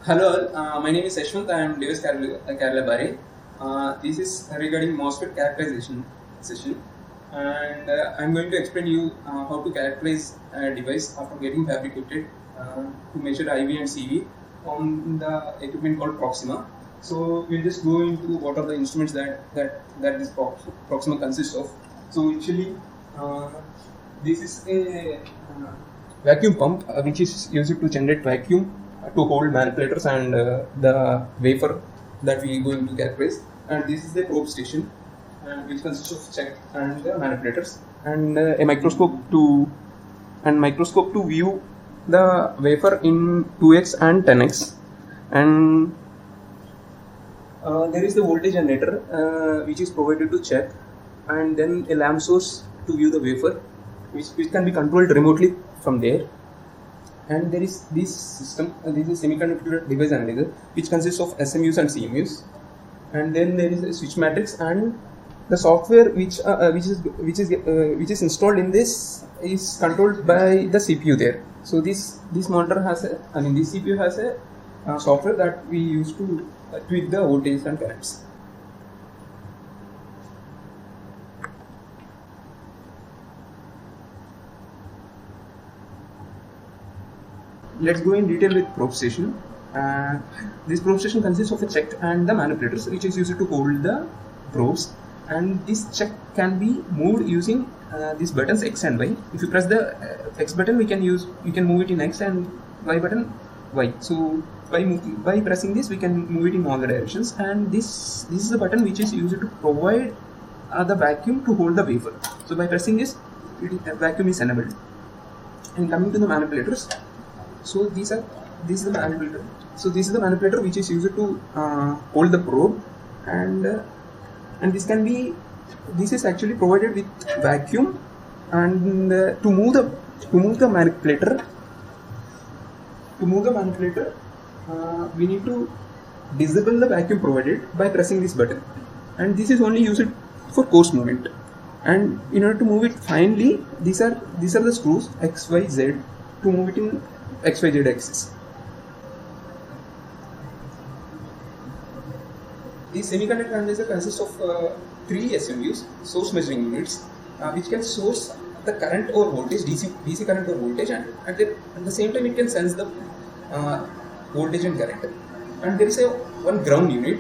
Hello, my name is Ashwant. I am Devis Karlabari. This is regarding MOSFET characterization session, and I am going to explain you how to characterize a device after getting fabricated to measure IV and CV on the equipment called Proxima. So we'll just go into what are the instruments that this Proxima consists of. So initially, this is a vacuum pump which is used to generate vacuum to hold manipulators and the wafer that we are going to characterize. And this is the probe station which consists of check and the manipulators and a microscope to view the wafer in 2x and 10x. And there is the voltage generator which is provided to check, and then a lamp source to view the wafer which can be controlled remotely from there. And there is this system, this is semiconductor device analyzer, which consists of SMUs and CMUs. And then there is a switch matrix, and the software which is installed in this is controlled by the CPU there. So this monitor has this CPU has a software that we use to tweak the voltage and currents. Let's go in detail with probe station. This probe station consists of a check and the manipulators, which is used to hold the probes. And this check can be moved using these buttons X and Y. If you press the X button, you can move it in X, and Y button Y. So by pressing this, we can move it in all the directions. And this is the button which is used to provide the vacuum to hold the wafer. So by pressing this, vacuum is enabled. And coming to the manipulators. So this is the manipulator. So this is the manipulator which is used to hold the probe, and this is actually provided with vacuum. And to move the manipulator, we need to disable the vacuum provided by pressing this button. And this is only used for coarse movement. And in order to move it finely, these are the screws X, Y, Z to move it in XYZ axis. The semiconductor analyzer consists of 3 SMUs, source measuring units, which can source the current or voltage, DC current or voltage, and at the same time it can sense the voltage and current. And there is one ground unit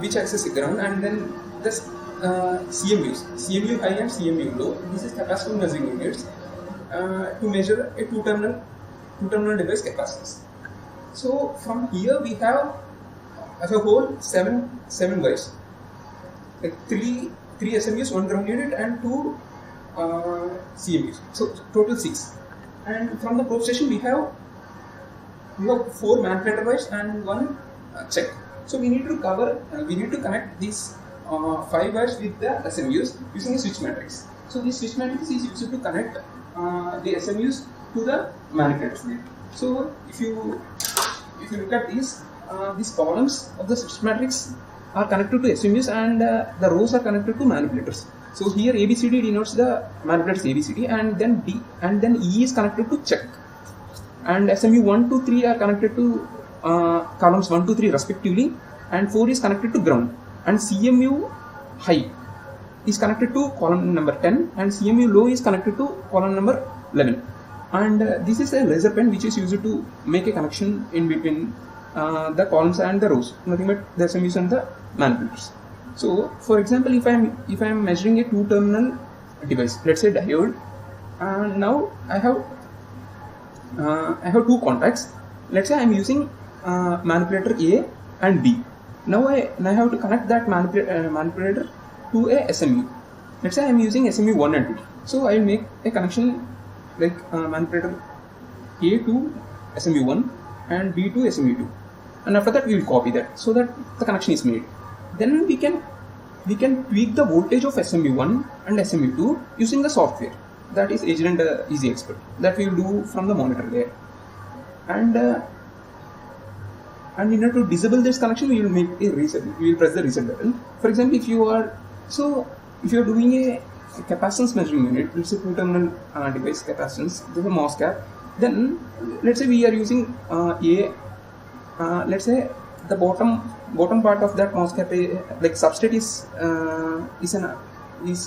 which acts as a ground, and then the CMUs, CMU high and CMU low. This is capacitive measuring units to measure a two-terminal device capacitance. So from here we have as a whole seven wires, like three SMUs, one ground unit, and 2 CMUs. So total 6. And from the probe station we have 4 manipulator wires and 1 check. So we need to connect these 5 wires with the SMUs using a switch matrix. So this switch matrix is used to connect the SMUs to the manipulators. So if you look at these columns of the switch matrix are connected to SMUs, and the rows are connected to manipulators. So here ABCD denotes the manipulators ABCD, and then D and then E is connected to check, and SMU 1, 2, 3 are connected to columns 1, 2, 3 respectively, and 4 is connected to ground, and CMU high is connected to column number 10, and CMU low is connected to column number 11. And this is a laser pen which is used to make a connection in between the columns and the rows, nothing but the SMUs and the manipulators. So for example, if I am measuring a 2-terminal device, let's say diode, and now I have 2 contacts. Let's say I am using manipulator A and B. Now I have to connect that manipulator to a SMU. Let's say I am using SMU 1 and 2. So I will make a connection like manipulator A to SMU 1 and B to SMU 2, and after that we will copy that so that the connection is made. Then we can tweak the voltage of SMU 1 and SMU 2 using the software, that is Agent Easy Expert, that we will do from the monitor there. And in order to disable this connection, we will make a reset. We will press the reset button. For example, if you are doing a capacitance measuring unit, let's say 2-terminal device capacitance, this is a MOS cap. Then let's say we are using let's say the bottom part of that MOSFET, like substrate is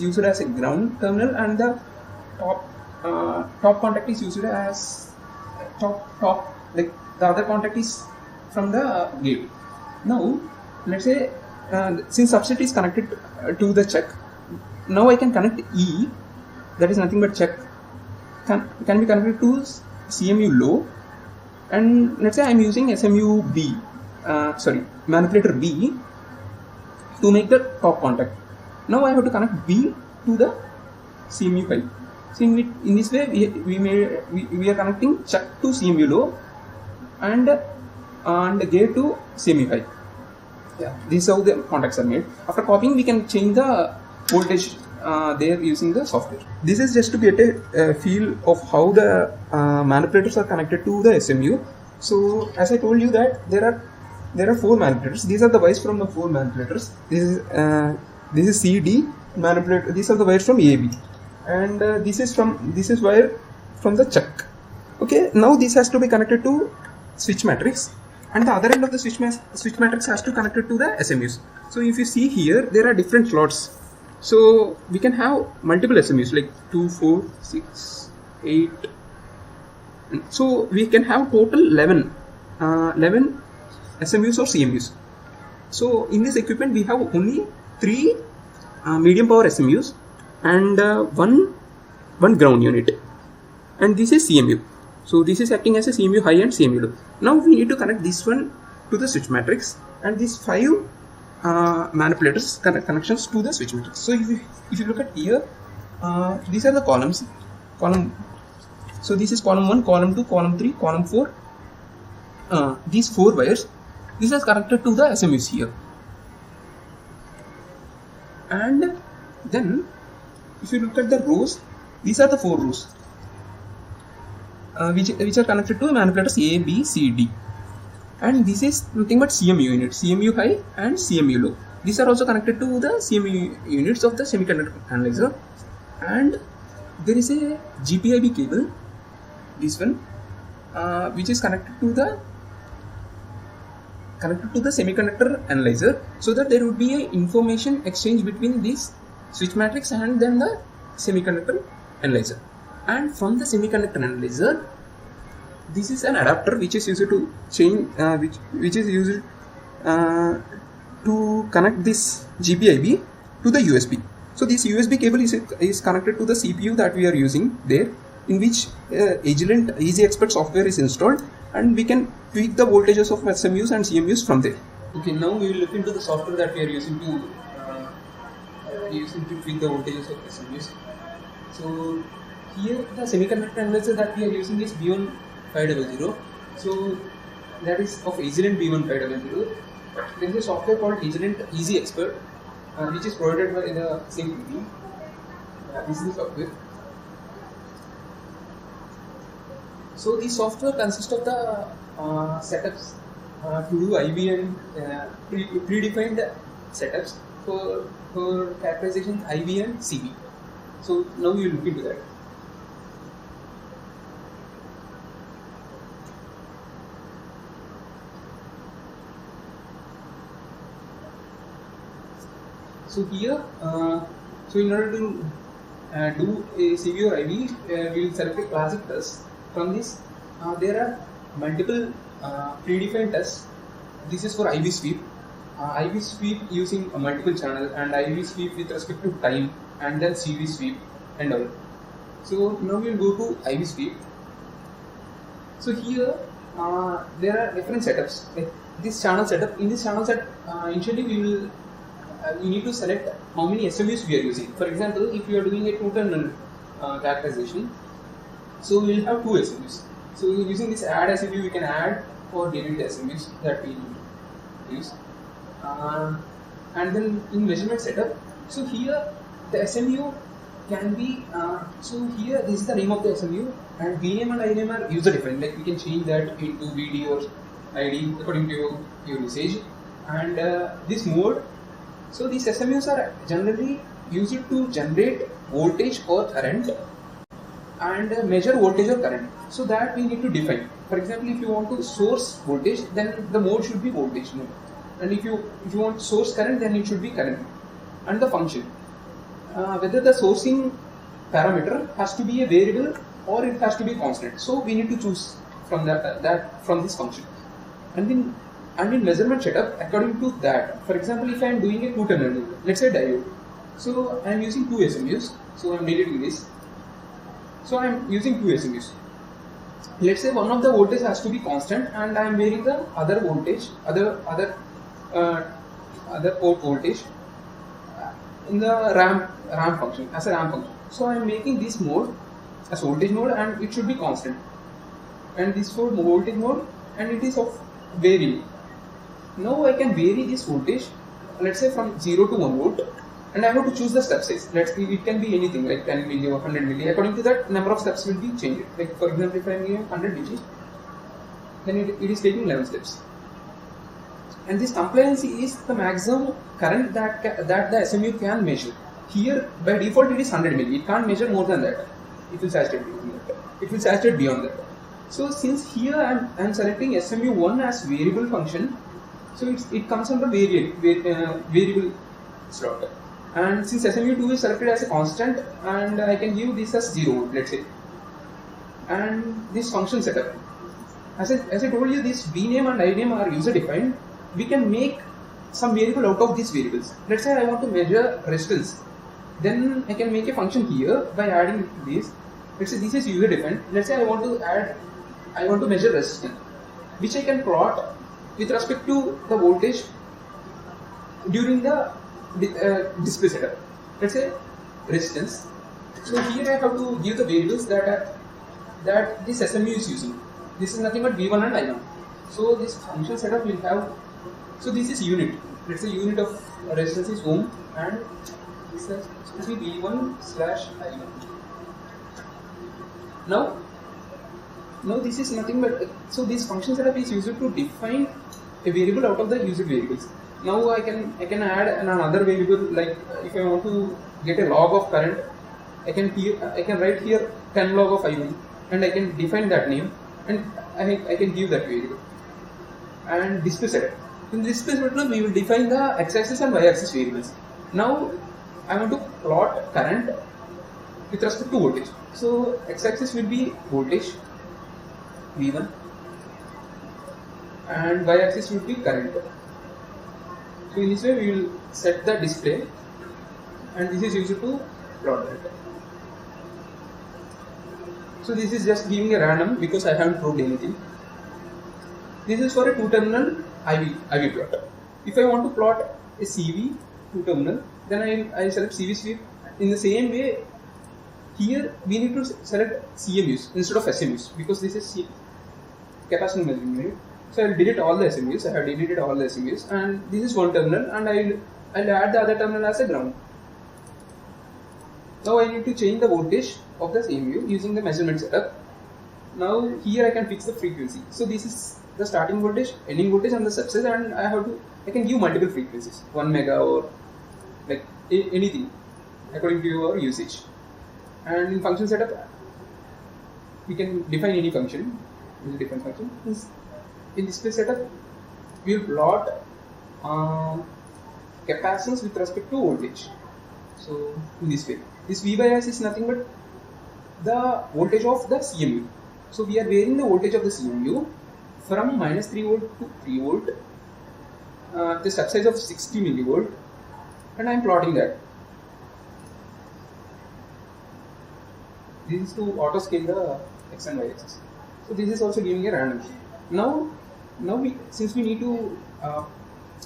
used as a ground terminal, and the top contact is used as top like the other contact is from the gate. Now let's say since substrate is connected to the check, now I can connect E, that is nothing but check, can be connected to CMU low, and let's say I am using SMU B, manipulator B to make the top contact. Now I have to connect B to the CMU high. So in this way we are connecting check to CMU low and gate to CMU high. Yeah, this is how the contacts are made. After copying, we can change the voltage there using the software. This is just to get a feel of how the manipulators are connected to the SMU. So as I told you that there are 4 manipulators. These are the wires from the 4 manipulators. This is CD manipulator. These are the wires from AB, and this is wire from the check. Okay, now this has to be connected to switch matrix, and the other end of the switch matrix has to connect it to the SMUs. So if you see here, there are different slots. So we can have multiple SMUs like 2, 4, 6, 8. So we can have total 11 SMUs or CMUs. So in this equipment we have only 3 medium power SMUs and one ground unit, and this is CMU. So this is acting as a CMU high and CMU low. Now we need to connect this one to the switch matrix, and these 5 manipulators connections to the switch matrix. So if you look at here, these are the columns. So this is column 1, column 2, column 3, column 4. These 4 wires, this is connected to the SMUs here. And then if you look at the rows, these are the 4 rows which are connected to the manipulators A, B, C, D. And this is nothing but CMU unit, CMU high and CMU low. These are also connected to the CMU units of the semiconductor analyzer. And there is a GPIB cable, this one, which is connected to the semiconductor analyzer, so that there would be a information exchange between this switch matrix and then the semiconductor analyzer. And from the semiconductor analyzer, this is an adapter which is used to change, which is used to connect this GPIB to the USB. So this USB cable is connected to the CPU that we are using there, in which Agilent Easy Expert software is installed, and we can tweak the voltages of SMUs and CMUs from there. Okay, now we will look into the software that we are using to tweak the voltages of SMUs. So here the semiconductor analyzer that we are using is B1500. So that is of Agilent B1500. There is a software called Agilent Easy Expert, which is provided by the same company. This is the software. So the software consists of the setups to do IB and predefined setups for characterization IB and CB. So now we will look into that. So here, so in order to do a CB or IB, we will select a classic test. From this, there are multiple predefined tests. This is for IB sweep. IB sweep using a multiple channel, and IB sweep with respect to time, and then CB sweep and all. So now we will go to IB sweep. So here there are different setups. Like this channel setup. In this channel set, initially we need to select how many SMUs we are using. For example, if you are doing a two-terminal characterization, so we will have 2 SMUs. So using this add SMU, we can add or delete the SMUs that we need to use. And then in measurement setup, so here the SMU can be, so here this is the name of the SMU, and VName and IName are user different. Like we can change that into VD or ID according to your usage. And this mode, so these SMUs are generally used to generate voltage or current. and measure voltage or current. So that we need to define. For example, if you want to source voltage, then the mode should be voltage mode, and if you want source current, then it should be current. And the function, whether the sourcing parameter has to be a variable or it has to be constant. So we need to choose from that from this function. And in measurement setup, according to that, for example, if I am doing a two-terminal, let's say diode, so I am using two SMUs. So I am deleting this. So I am using two SMUs. Let's say one of the voltage has to be constant, and I am varying the other voltage, other port voltage in the ramp function, as a ramp function. So I am making this mode as voltage mode, and it should be constant, and this for voltage mode, and it is of varying. Now I can vary this voltage, let's say from 0 to 1 volt, and I have to choose the step size. It can be anything like 10 milli or 100 milli. According to that, number of steps will be changed. Like for example, if I am giving 100 milli, then it is taking 11 steps. And this compliancy is the maximum current that the SMU can measure. Here by default it is 100 milli. It can't measure more than that. It will saturate beyond that. It will saturate beyond that. So since here I am selecting SMU1 as variable function, so it comes under variable slot. And since SMU2 is selected as a constant, and I can give this as 0, let's say. And this function setup, as I told you, this vname and iname are user defined. We can make some variable out of these variables. Let's say I want to measure resistance, then I can make a function here by adding this. Let's say this is user defined. Let's say I want to measure resistance, which I can plot with respect to the voltage during the display setup. Let's say resistance. So here I have to give the variables that this SMU is using. This is nothing but V1 and I1. So this function setup will have. So this is unit. Let's say unit of resistance is ohm, and this is V1/I1. Now this is nothing but, so this function setup is used to define a variable out of the user variables. Now I can add another variable, like if I want to get a log of current, I can write here 10 log of I1, and I can define that name, and I can give that variable. And display setup. In display setup, we will define the x-axis and y-axis variables. Now I want to plot current with respect to voltage. So x-axis will be voltage V1, and y-axis will be current. So in this way we will set the display, and this is used to plot that. So this is just giving a random because I haven't proved anything. This is for a two-terminal IV plot. If I want to plot a CV two-terminal, then I select CV sweep. In the same way, here we need to select CMUs instead of SMUs, because this is capacitor measuring unit. So I'll delete all the SMUs. I have deleted all the SMUs, and this is one terminal, and I'll add the other terminal as a ground. Now I need to change the voltage of the CMU using the measurement setup. Now here I can fix the frequency. So this is the starting voltage, ending voltage, and the subset, and I can give multiple frequencies, 1 mega or like anything according to your usage. And in function setup, we can define any function with a different function. In display setup, we will plot capacitance with respect to voltage. So in this way, this V by S is nothing but the voltage of the CMU. So we are varying the voltage of the CMU from -3 volt to 3 volt, the step size of 60 millivolt, and I am plotting that. This is to auto scale the x and y axis. So this is also giving a random. Now since we need to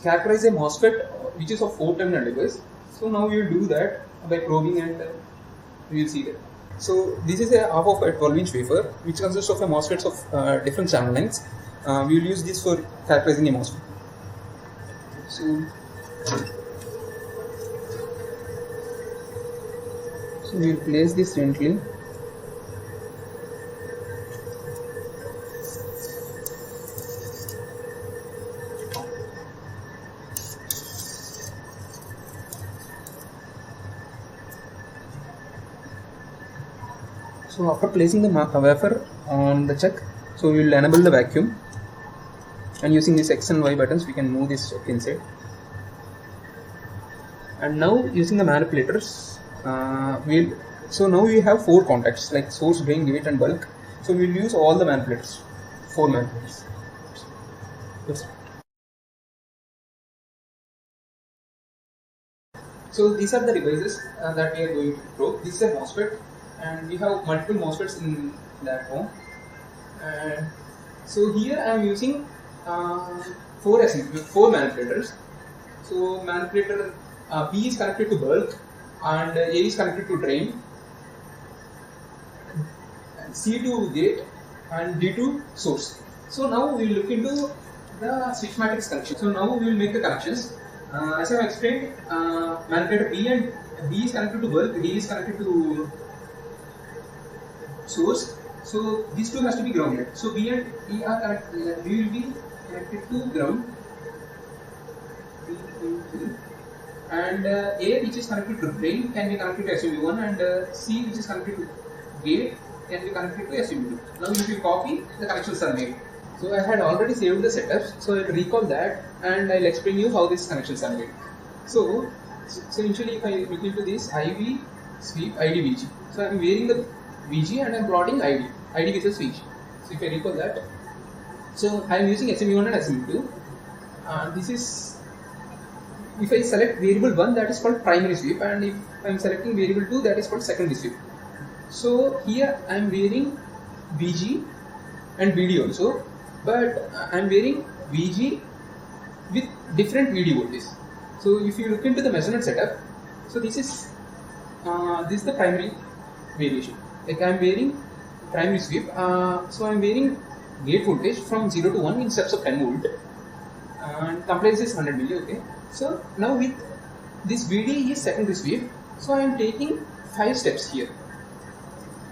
characterize a MOSFET which is of 4-terminal device, so now we will do that by probing, and we will see that. So this is a half of a 12-inch wafer which consists of a MOSFETs of different channel lengths. We will use this for characterizing a MOSFET. So we will place this gently. So after placing the wafer on the chuck, so we will enable the vacuum, and using these X and Y buttons we can move this chuck inside. And now using the manipulators, so now we have 4 contacts like source, drain, gate and bulk. So we will use all the manipulators, 4 manipulators. Yes. So these are the devices that we are going to probe. This is a MOSFET, and we have multiple MOSFETs in that home. And so here I am using 4 manipulators. So manipulator B is connected to bulk, and A is connected to drain, C to gate, and D to source. So now we will look into the switch matrix connection. So now we will make the connections. As I have explained, manipulator B is connected to bulk, D is connected to source. So these two has to be grounded. So B and E are connected. B will be connected to ground, and A, which is connected to drain, can be connected to SUB1, and C, which is connected to gate, can be connected to SUB2. Now if you copy, the connections are made. So I had already saved the setups, so I'll recall that and I'll explain you how these connections are made. So initially if I look into this IV sweep ID VG, so I'm wearing the VG and I'm plotting ID with a switch. So if I recall that, so I'm using SMU1 and SMU2. This is, if I select variable 1, that is called primary sweep, and if I am selecting variable 2, that is called secondary sweep. So here I am wearing VG and VD also, but I am wearing VG with different VD voltage. So if you look into the measurement setup, so this is the primary variation. Like I am wearing primary sweep, so I am wearing gate voltage from 0 to 1 in steps of 10 volt, and compliance is 100 milli. Okay. So now with this VD is secondary sweep, so I am taking 5 steps here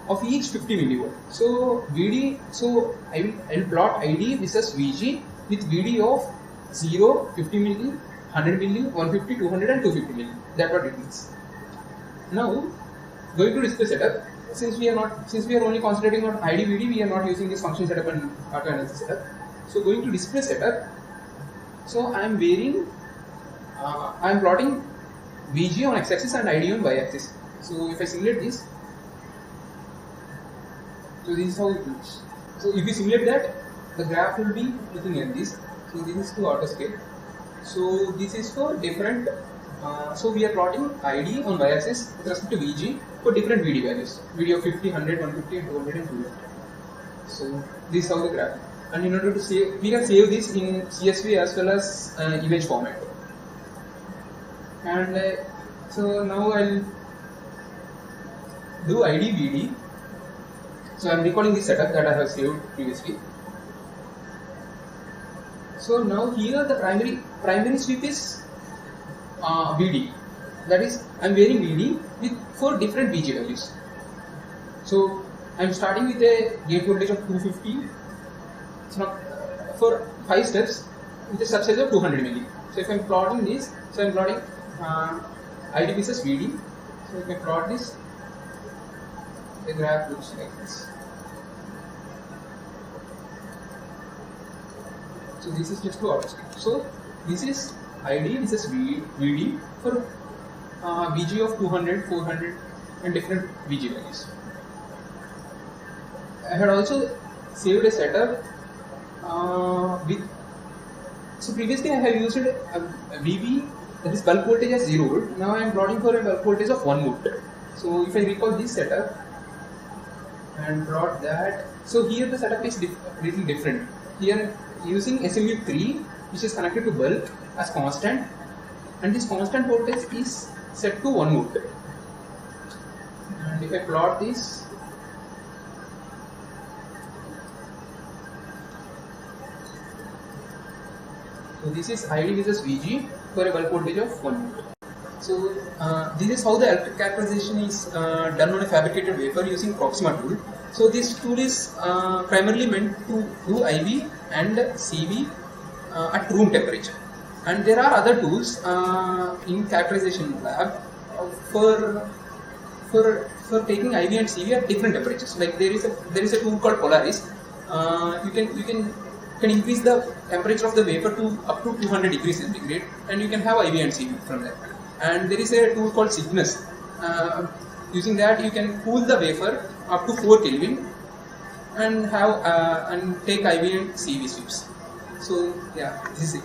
of each 50 millivolt. So VD, so I will plot ID versus VG with VD of 0, 50 milli, 100 milli, 150, 200 and 250 milli. That's what it means. Now going to display setup, since we are only concentrating on ID VD, we are not using this function setup and auto analysis setup. So going to display setup, so I am wearing I am plotting VG on x-axis and ID on y-axis. So if I simulate this, so this is how it looks. So if you simulate that, the graph will be looking at this. So this is to auto scale. So this is for different. So we are plotting ID on y-axis with respect to VG for different VD values. VD of 50, 100, 150, and 200 and 200. So this is how the graph. And in order to save, we can save this in CSV as well as image format. And so now I'll do ID VD. So I'm recalling this setup that I have saved previously. So now here the primary sweep is VD. That is, I'm wearing VD with 4 different VG values. So I'm starting with a gate voltage of 250. So for 5 steps with a step size of 200 milli. So if I'm plotting this, so I'm plotting ID versus VD. So if I plot this, the graph looks like this. So this is just to auto scale. So this is ID versus VD for VG of 200, 400 and different VG values. I had also saved a setup with, so previously I have used a VB, that is bulk voltage as 0 volt. Now I am plotting for a bulk voltage of 1 volt. So if I recall this setup and plot that, so here the setup is little different. Here using SMU3, which is connected to bulk as constant, and this constant voltage is set to 1 volt. And if I plot this, so this is ID versus VG for a bulk voltage of 1 volt. So this is how the electric characterization is done on a fabricated wafer using Proxima tool. So this tool is primarily meant to do IV and CV at room temperature. And there are other tools in characterization lab for for taking IV and CV at different temperatures. Like there is a tool called Polaris. You can increase the temperature of the wafer to up to 200 degrees centigrade, and you can have IV and CV from there. And there is a tool called Cygnus. Using that, you can cool the wafer up to 4 Kelvin and have and take IV and CV sweeps. So yeah, this is it.